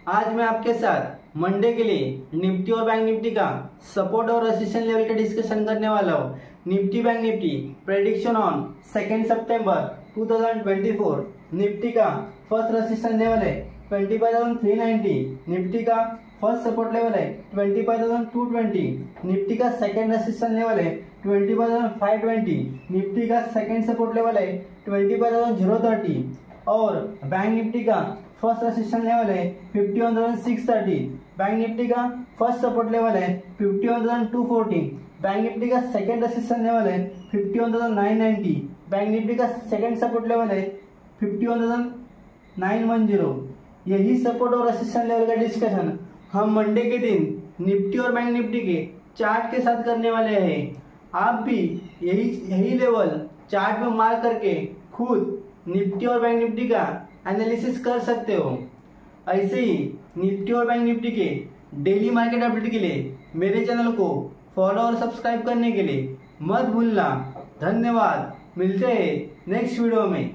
आज मैं आपके साथ मंडे के लिए निफ्टी और बैंक निफ्टी का सपोर्ट और रेजिस्टेंस लेवल का डिस्कशन करने वाला हूँ। Nifty bank Nifty prediction on 2 September 2024। Nifty का फर्स्ट रेजिस्टेंस लेवल है 25,390। निफ्टी का फर्स्ट सपोर्ट लेवल है 25,220। निफ्टी का सेकेंड रेजिस्टेंस लेवल है 25,520। निफ्टी का सेकेंड सपोर्ट लेवल है 25,030 और बैंक निफ्टी का फर्स्ट रेजिस्टेंस लेवल है 51,630। बैंक निफ्टी का फर्स्ट सपोर्ट लेवल है 51,240। बैंक निफ्टी का सेकेंड रेजिस्टेंस लेवल है 51,990। बैंक निफ्टी का सेकेंड सपोर्ट लेवल है 51,910। यही सपोर्ट और रेजिस्टेंस लेवल का डिस्कशन हम मंडे के दिन निफ्टी और बैंक निफ्टी के चार्ट के साथ करने वाले हैं। आप भी यही लेवल चार्ट में मार्क करके खुद निफ्टी और बैंक निफ्टी का एनालिसिस कर सकते हो। ऐसे ही निफ्टी और बैंक निफ्टी के डेली मार्केट अपडेट के लिए मेरे चैनल को फॉलो और सब्सक्राइब करने के लिए मत भूलना। धन्यवाद। मिलते हैं नेक्स्ट वीडियो में।